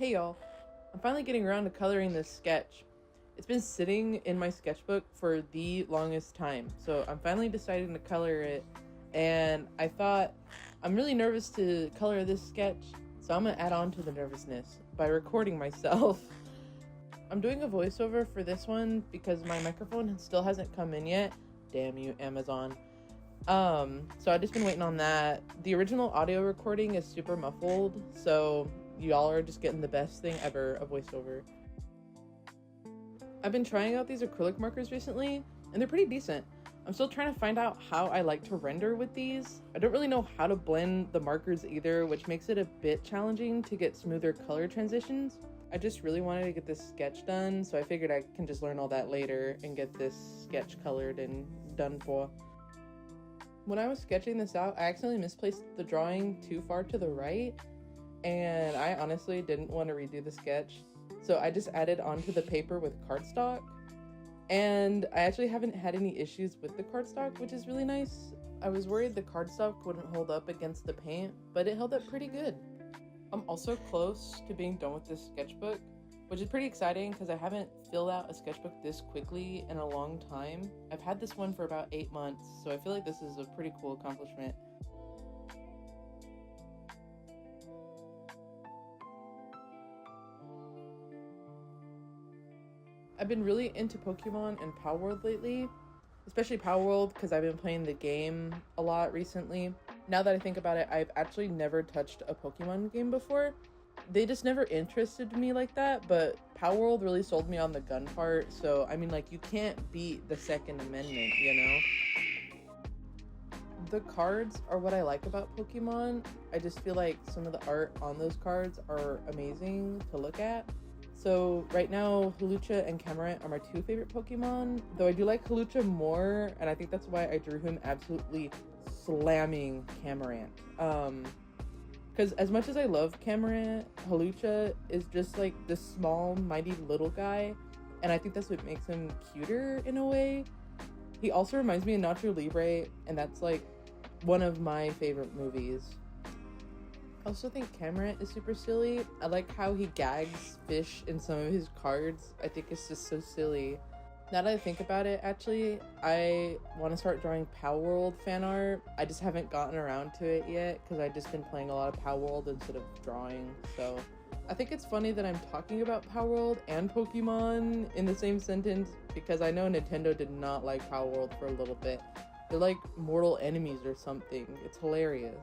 Hey y'all, I'm finally getting around to coloring this sketch. It's been sitting in my sketchbook for the longest time, so I'm finally deciding to color it, and I thought I'm really nervous to color this sketch, so I'm gonna add on to the nervousness by recording myself. I'm doing a voiceover for this one because my microphone still hasn't come in yet. Damn you, Amazon. So I've just been waiting on that. The original audio recording is super muffled, so y'all are just getting the best thing ever, a voiceover. I've been trying out these acrylic markers recently, and they're pretty decent. I'm still trying to find out how I like to render with these. I don't really know how to blend the markers either, which makes it a bit challenging to get smoother color transitions. I just really wanted to get this sketch done, so I figured I can just learn all that later and get this sketch colored and done for. When I was sketching this out, I accidentally misplaced the drawing too far to the right, and I honestly didn't want to redo the sketch, so I just added onto the paper with cardstock, and I actually haven't had any issues with the cardstock, which is really nice. I was worried the cardstock wouldn't hold up against the paint, but it held up pretty good. I'm also close to being done with this sketchbook, which is pretty exciting because I haven't filled out a sketchbook this quickly in a long time. I've had this one for about 8 months, so I feel like this is a pretty cool accomplishment. I've been really into Pokemon and Power World lately, especially Power World because I've been playing the game a lot recently. Now that I think about it, I've actually never touched a Pokemon game before. They just never interested me like that, but Power World really sold me on the gun part, so I mean, like, you can't beat the Second Amendment, you know? The cards are what I like about Pokemon. I just feel like some of the art on those cards are amazing to look at. So right now, Hawlucha and Camarant are my two favorite Pokemon, though I do like Hawlucha more, and I think that's why I drew him absolutely slamming Camarant. Because as much as I love Camarant, Hawlucha is just like this small, mighty little guy, and I think that's what makes him cuter in a way. He also reminds me of Nacho Libre, and that's like one of my favorite movies. I also think Camarant is super silly. I like how he gags fish in some of his cards. I think it's just so silly. Now that I think about it, actually, I want to start drawing Power World fan art. I just haven't gotten around to it yet because I've just been playing a lot of Power World instead of drawing. So I think it's funny that I'm talking about Power World and Pokemon in the same sentence because I know Nintendo did not like Power World for a little bit. They're like mortal enemies or something. It's hilarious.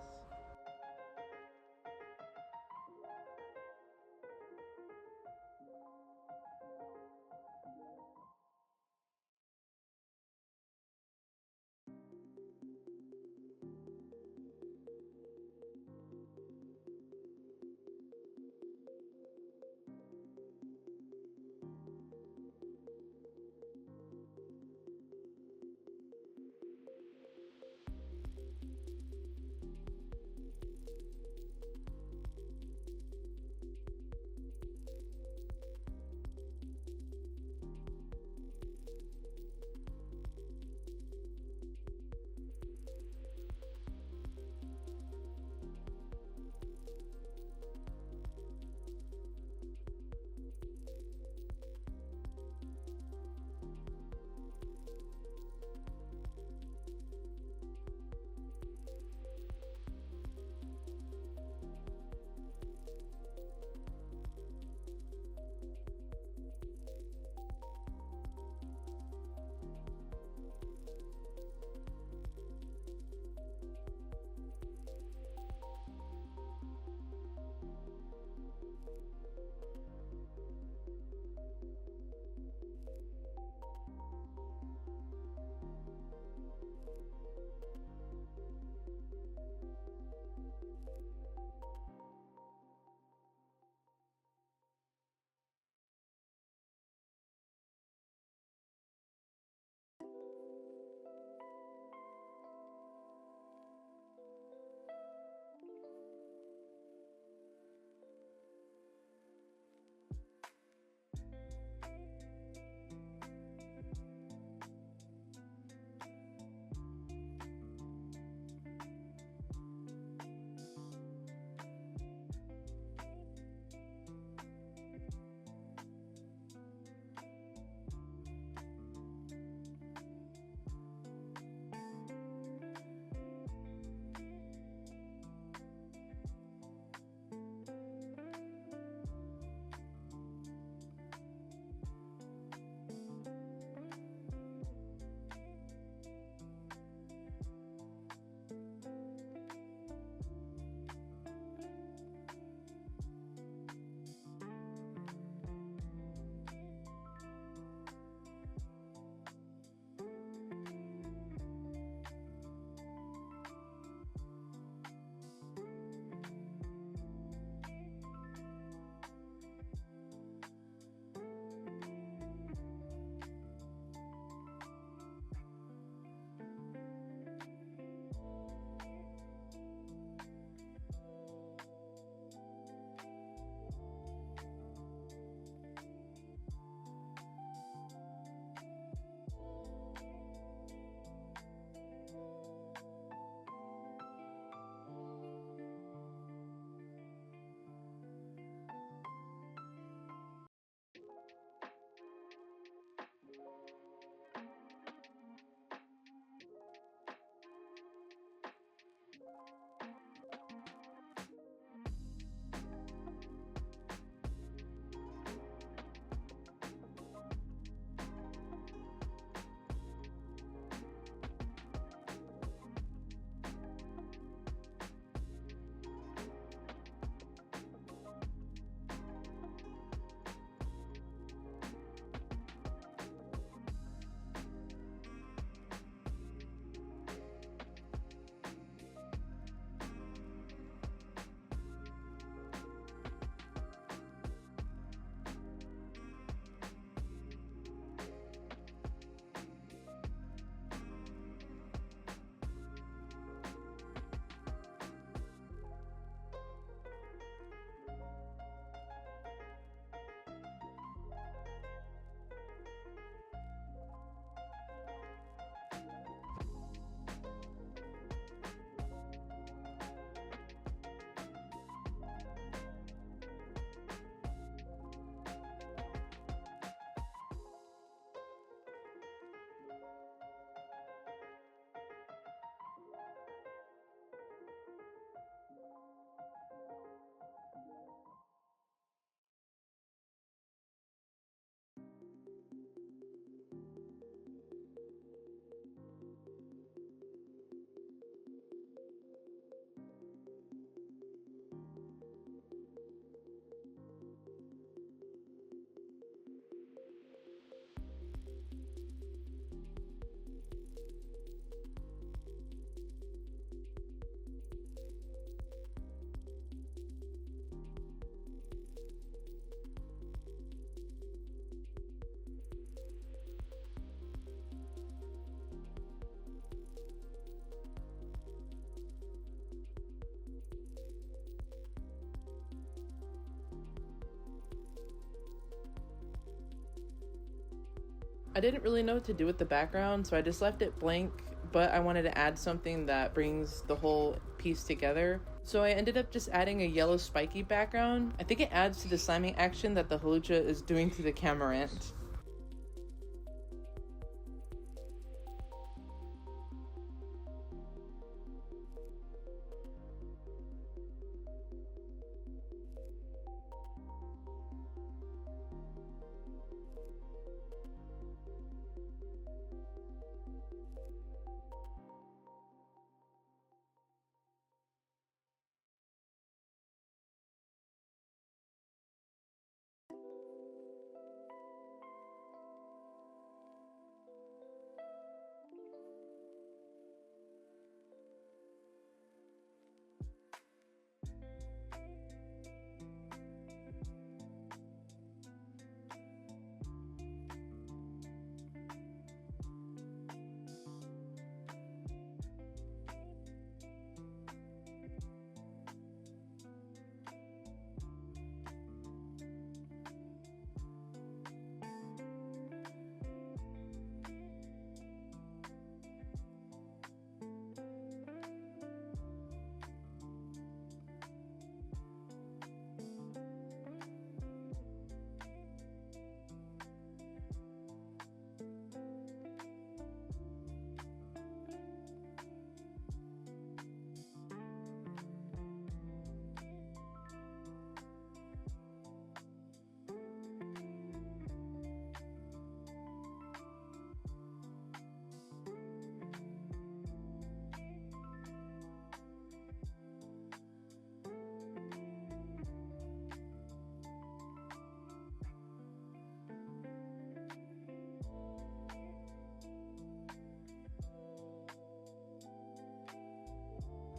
I didn't really know what to do with the background, so I just left it blank, but I wanted to add something that brings the whole piece together. So I ended up just adding a yellow spiky background. I think it adds to the slamming action that the Hawlucha is doing to the Camarant.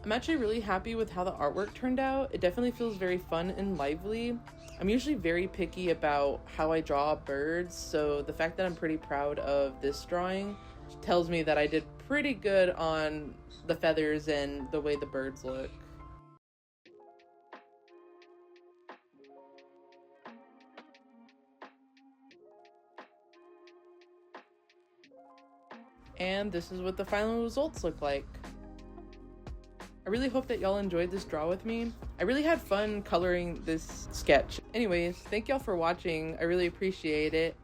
I'm actually really happy with how the artwork turned out. It definitely feels very fun and lively. I'm usually very picky about how I draw birds, so the fact that I'm pretty proud of this drawing tells me that I did pretty good on the feathers and the way the birds look. And this is what the final results look like. I really hope that y'all enjoyed this draw with me. I really had fun coloring this sketch. Anyways, thank y'all for watching. I really appreciate it.